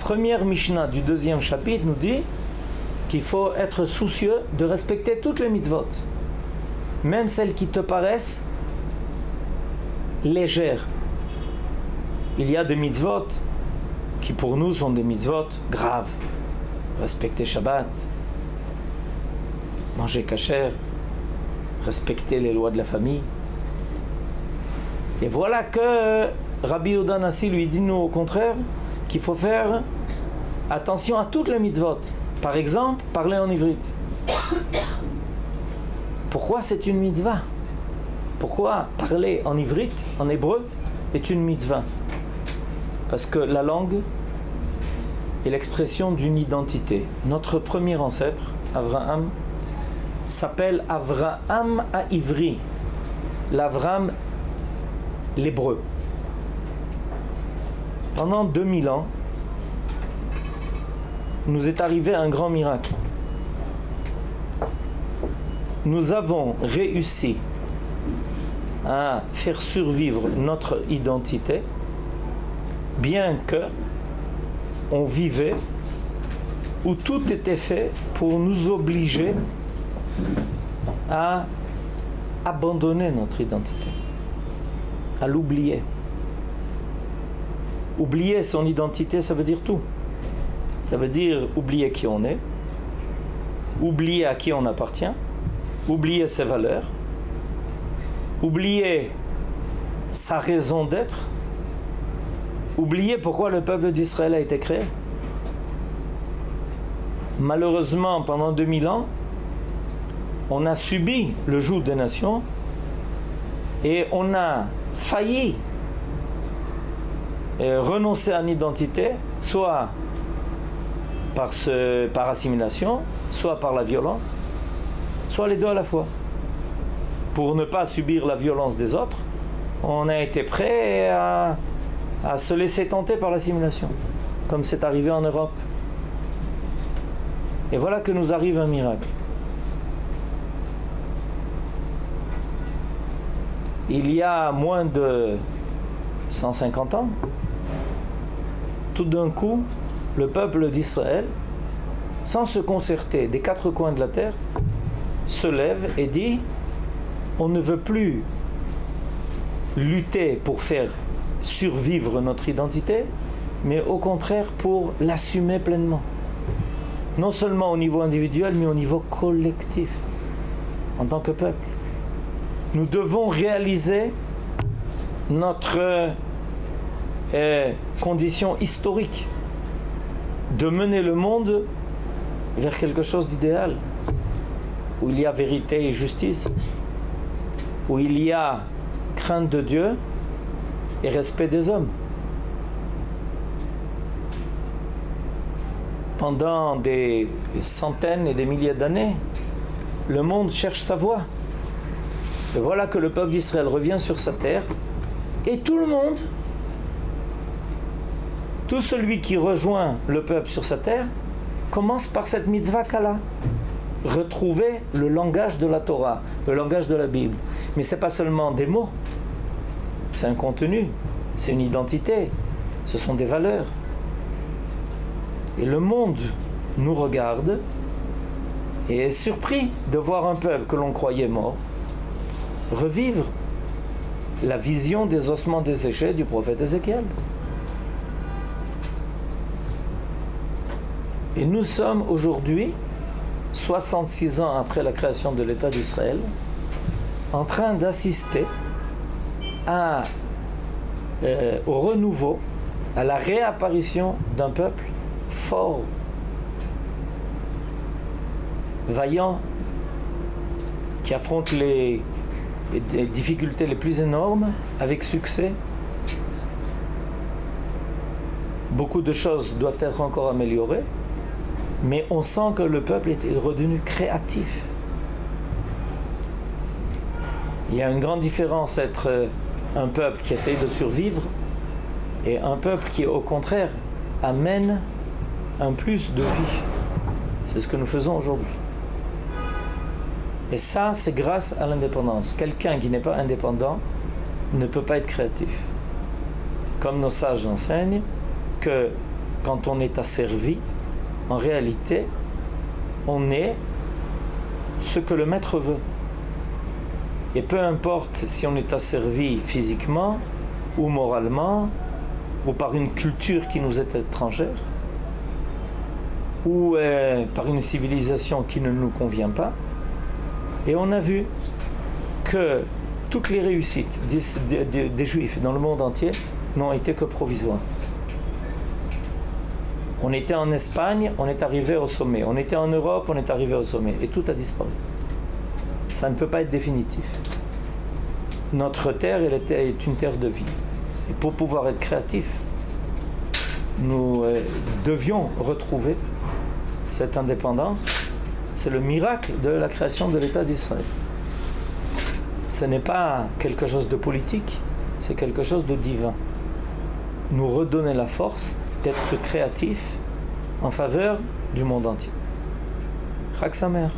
première Mishnah du 2e chapitre nous dit qu'il faut être soucieux de respecter toutes les mitzvot, même celles qui te paraissent légères. Il y a des mitzvot qui pour nous sont des mitzvot graves. Respecter Shabbat, manger kasher, respecter les lois de la famille. Et voilà que Rabbi Yehuda Hanassi lui dit nous au contraire qu'il faut faire attention à toutes les mitzvot. Par exemple, parler en ivrite. Pourquoi c'est une mitzvah? Pourquoi parler en ivrite, en hébreu, est une mitzvah? Parce que la langue est l'expression d'une identité. Notre premier ancêtre, Avraham, s'appelle Avraham Ivri, l'Avraham l'hébreu. Pendant 2000 ans, nous est arrivé un grand miracle. Nous avons réussi à faire survivre notre identité, bien que on vivait où tout était fait pour nous obliger à abandonner notre identité, à l'oublier. Oublier son identité, ça veut dire tout. Ça veut dire oublier qui on est, oublier à qui on appartient, oublier ses valeurs, oublier sa raison d'être, oublier pourquoi le peuple d'Israël a été créé. Malheureusement, pendant 2000 ans, on a subi le joug des nations et on a failli renoncer à une identité, soit par assimilation, soit par la violence, soit les deux à la fois. Pour ne pas subir la violence des autres, on a été prêt à se laisser tenter par l'assimilation, comme c'est arrivé en Europe. Et voilà que nous arrive un miracle. Il y a moins de 150 ans, tout d'un coup, le peuple d'Israël, sans se concerter des quatre coins de la terre, se lève et dit: on ne veut plus lutter pour faire survivre notre identité, mais au contraire pour l'assumer pleinement. Non seulement au niveau individuel, mais au niveau collectif, en tant que peuple. Nous devons réaliser notre condition historique de mener le monde vers quelque chose d'idéal, où il y a vérité et justice, où il y a crainte de Dieu et respect des hommes. Pendant des centaines et des milliers d'années, le monde cherche sa voie. Et voilà que le peuple d'Israël revient sur sa terre, et tout le monde, tout celui qui rejoint le peuple sur sa terre, commence par cette mitzvah kala. Retrouver le langage de la Torah, le langage de la Bible. Mais ce n'est pas seulement des mots, c'est un contenu, c'est une identité, ce sont des valeurs. Et le monde nous regarde et est surpris de voir un peuple que l'on croyait mort revivre la vision des ossements desséchés du prophète Ézéchiel. Et nous sommes aujourd'hui, 66 ans après la création de l'État d'Israël, en train d'assister au renouveau, à la réapparition d'un peuple fort, vaillant, qui affronte les difficultés les plus énormes avec succès. Beaucoup de choses doivent être encore améliorées, mais on sent que le peuple est redevenu créatif. Il y a une grande différence entre un peuple qui essaye de survivre et un peuple qui, au contraire, amène un plus de vie. C'est ce que nous faisons aujourd'hui. Et ça, c'est grâce à l'indépendance. Quelqu'un qui n'est pas indépendant ne peut pas être créatif. Comme nos sages enseignent que quand on est asservi, en réalité, on est ce que le maître veut. Et peu importe si on est asservi physiquement ou moralement, ou par une culture qui nous est étrangère, ou par une civilisation qui ne nous convient pas. Et on a vu que toutes les réussites des Juifs dans le monde entier n'ont été que provisoires. On était en Espagne, on est arrivé au sommet. On était en Europe, on est arrivé au sommet. Et tout a disparu. Ça ne peut pas être définitif. Notre terre, est une terre de vie. Et pour pouvoir être créatif, nous devions retrouver cette indépendance. C'est le miracle de la création de l'État d'Israël. Ce n'est pas quelque chose de politique, c'est quelque chose de divin. Nous redonner la force d'être créatifs en faveur du monde entier. Chag Sameach.